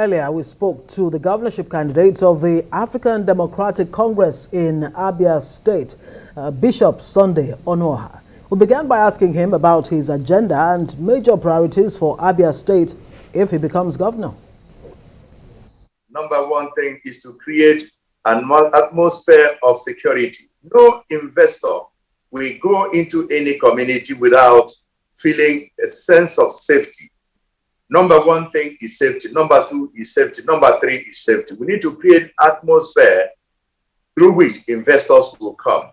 Earlier, we spoke to the governorship candidates of the African Democratic Congress in Abia State, Bishop Sunday Onuoha. We began by asking him about his agenda and major priorities for Abia State if he becomes governor. Number one thing is to create an atmosphere of security. No investor will go into any community without feeling a sense of safety. Number one thing is safety. Number two is safety. Number three is safety. We need to create atmosphere through which investors will come.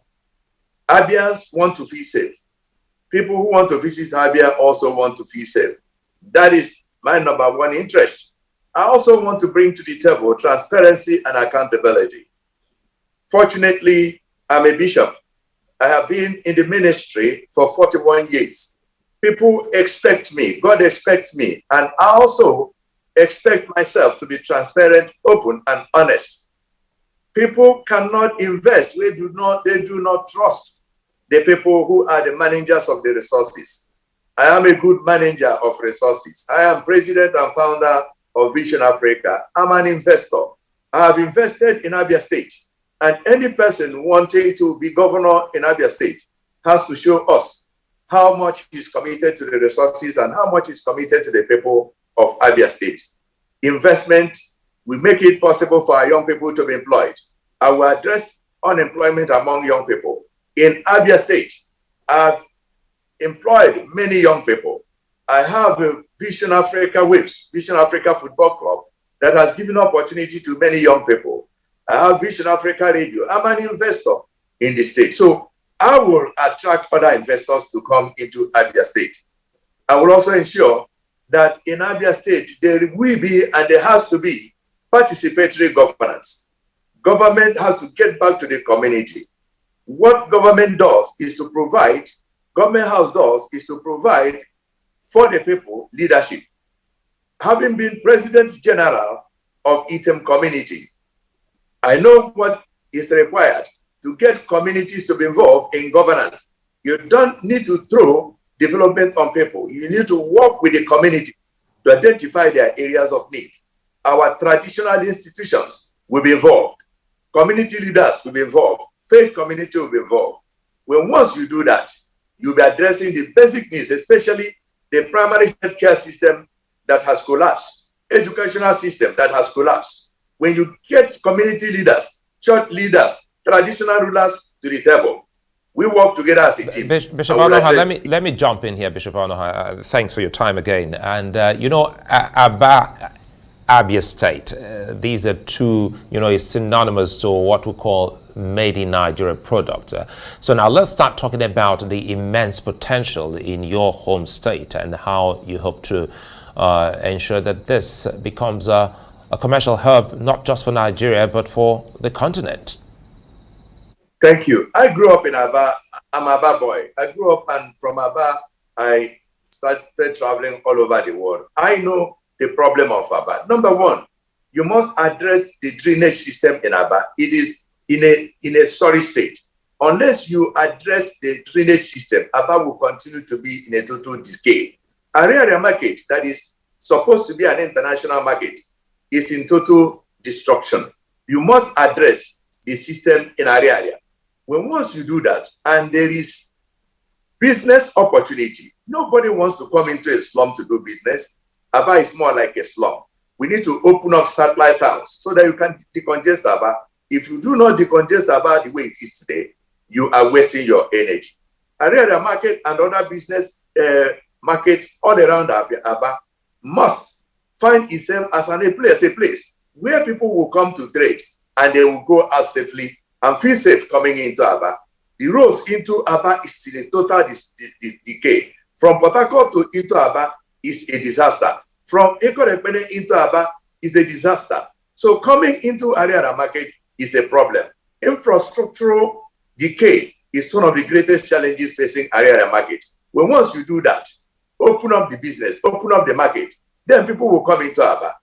Abians want to feel safe. People who want to visit Abia also want to feel safe. That is my number one interest. I also want to bring to the table transparency and accountability. Fortunately, I'm a bishop. I have been in the ministry for 41 years. People expect me, God expects me, and I also expect myself to be transparent, open, and honest. People cannot invest they do not trust the people who are the managers of the resources. I am a good manager of resources. I am president and founder of Vision Africa. I'm an investor. I have invested in Abia State, and any person wanting to be governor in Abia State has to show us how much is committed to the resources and how much is committed to the people of Abia State. Investment will make it possible for our young people to be employed. I will address unemployment among young people. In Abia State, I've employed many young people. I have a Vision Africa Waves, Vision Africa Football Club that has given opportunity to many young people. I have Vision Africa Radio. I'm an investor in the state. So I will attract other investors to come into Abia State. I will also ensure that in Abia State, there will be and there has to be participatory governance. Government has to get back to the community. What government does is to provide, government house does is to provide for the people leadership. Having been President General of Item Community, I know what is required to get communities to be involved in governance. You don't need to throw development on people. You need to work with the community to identify their areas of need. Our traditional institutions will be involved. Community leaders will be involved. Faith community will be involved. When once you do that, you'll be addressing the basic needs, especially the primary healthcare system that has collapsed, educational system that has collapsed. When you get community leaders, church leaders, traditional rulers to the table, we work together as a team. Bishop Onuoha, let me jump in here, Bishop Onuoha. Thanks for your time again. And Abia State, these are two, is synonymous to what we call made in Nigeria product. So now let's start talking about the immense potential in your home state and how you hope to ensure that this becomes a commercial hub, not just for Nigeria, but for the continent. Thank you. I grew up in Aba. I'm an Aba boy. I grew up, and from Aba, I started traveling all over the world. I know the problem of Aba. Number one, you must address the drainage system in Aba. It is in a sorry state. Unless you address the drainage system, Aba will continue to be in a total decay. Area market that is supposed to be an international market is in total destruction. You must address the system in area. When once you do that, and there is business opportunity, nobody wants to come into a slum to do business. Aba is more like a slum. We need to open up satellite towns so that you can decongest Aba. If you do not decongest Aba the way it is today, you are wasting your energy. Area market and other business markets all around Aba must find itself as a place where people will come to trade and they will go out safely and feel safe coming into Aba. The roads into Aba is still a total decay. From Port Harcourt to into Aba is a disaster. From Ekorekpene into Aba is a disaster. So coming into area market is a problem. Infrastructural decay is one of the greatest challenges facing area market. When once you do that, open up the business, open up the market, then people will come into Aba.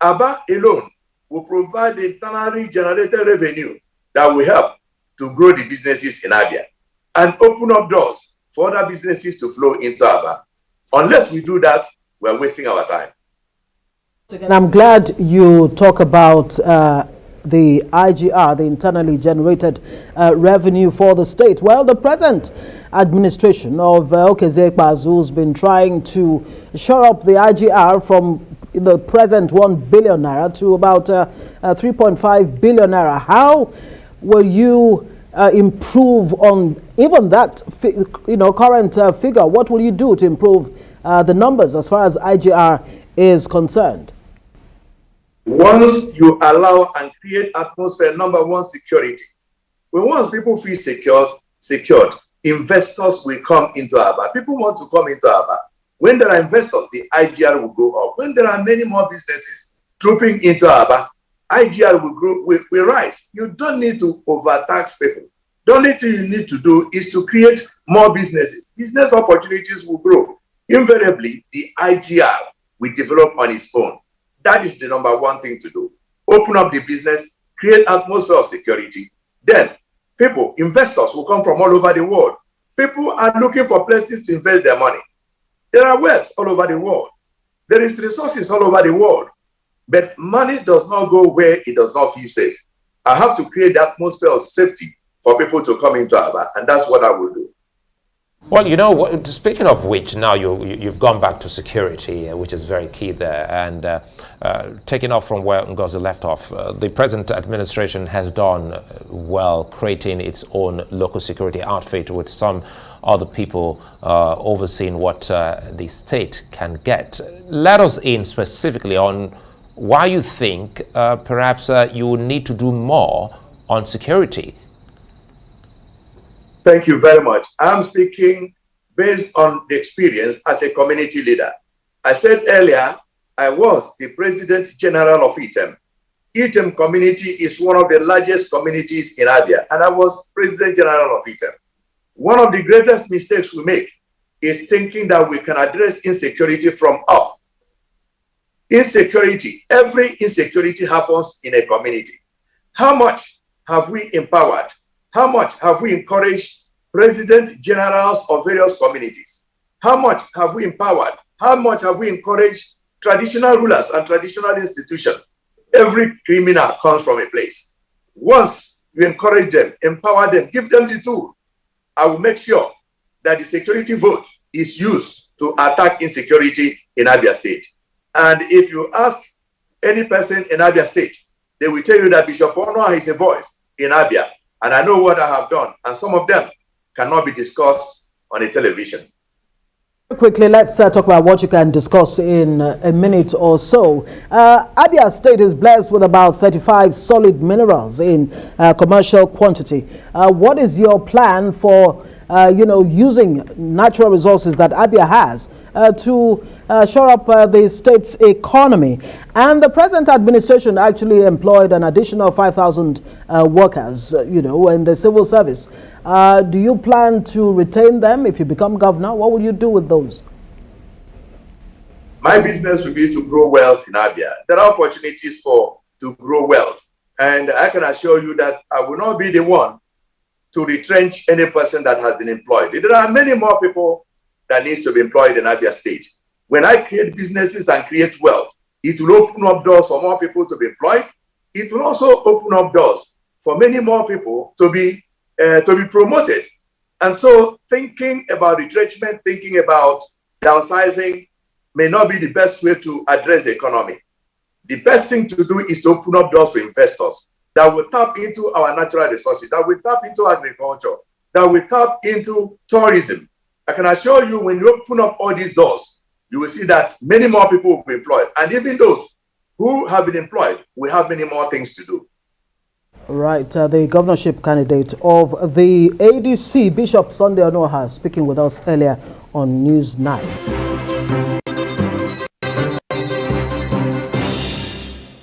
Aba alone will provide the internally generated revenue that will help to grow the businesses in Abia and open up doors for other businesses to flow into Aba. Unless we do that, we're wasting our time. And I'm glad you talk about the IGR, the internally generated revenue for the state. Well, the present administration of Okezekpa, who's been trying to shore up the IGR from the present 1 billion naira to about 3.5 billion naira. How will you improve on even that current figure? What will you do to improve the numbers as far as IGR is concerned? Once you allow and create atmosphere, number one, security. When once people feel secured, investors will come into Abia. People want to come into Abia. When there are investors, the IGR will go up. When there are many more businesses trooping into Abia, IGR will grow, will rise. You don't need to overtax people. The only thing you need to do is to create more businesses. Business opportunities will grow. Invariably, the IGR will develop on its own. That is the number one thing to do. Open up the business, create atmosphere of security. Then people, investors will come from all over the world. People are looking for places to invest their money. There are wealth all over the world. There is resources all over the world. But money does not go where it does not feel safe. I have to create the atmosphere of safety for people to come into Abia, and that's what I will do. Well, speaking of which, now you've gone back to security, which is very key there. And taking off from where Ngozi left off, the present administration has done well creating its own local security outfit with some other people overseeing what the state can get. Let us in specifically on why you think perhaps you need to do more on security. Thank you very much. I'm speaking based on the experience as a community leader. I said earlier, I was the President General of ITEM. ITEM community is one of the largest communities in Abia, and I was President General of ITEM. One of the greatest mistakes we make is thinking that we can address insecurity from up. Insecurity, every insecurity happens in a community. How much have we empowered? How much have we encouraged president generals of various communities? How much have we empowered? How much have we encouraged traditional rulers and traditional institutions? Every criminal comes from a place. Once you encourage them, empower them, give them the tool, I will make sure that the security vote is used to attack insecurity in Abia State. And if you ask any person in Abia State, they will tell you that Bishop Onuoha is a voice in Abia. And I know what I have done, and some of them cannot be discussed on a television. Quickly, let's talk about what you can discuss in a minute or so. Abia State is blessed with about 35 solid minerals in commercial quantity. What is your plan for, using natural resources that Abia has to shore up the state's economy? And the present administration actually employed an additional 5,000 workers, in the civil service. Do you plan to retain them if you become governor? What will you do with those? My business will be to grow wealth in Abia. There are opportunities to grow wealth. And I can assure you that I will not be the one to retrench any person that has been employed. There are many more people that needs to be employed in Abia State. When I create businesses and create wealth, it will open up doors for more people to be employed. It will also open up doors for many more people to be promoted. And so thinking about retrenchment, thinking about downsizing may not be the best way to address the economy. The best thing to do is to open up doors for investors that will tap into our natural resources, that will tap into agriculture, that will tap into tourism. I can assure you, when you open up all these doors, you will see that many more people will be employed. And even those who have been employed will have many more things to do. Right, the governorship candidate of the ADC, Bishop Sunday Onuoha, speaking with us earlier on News 9.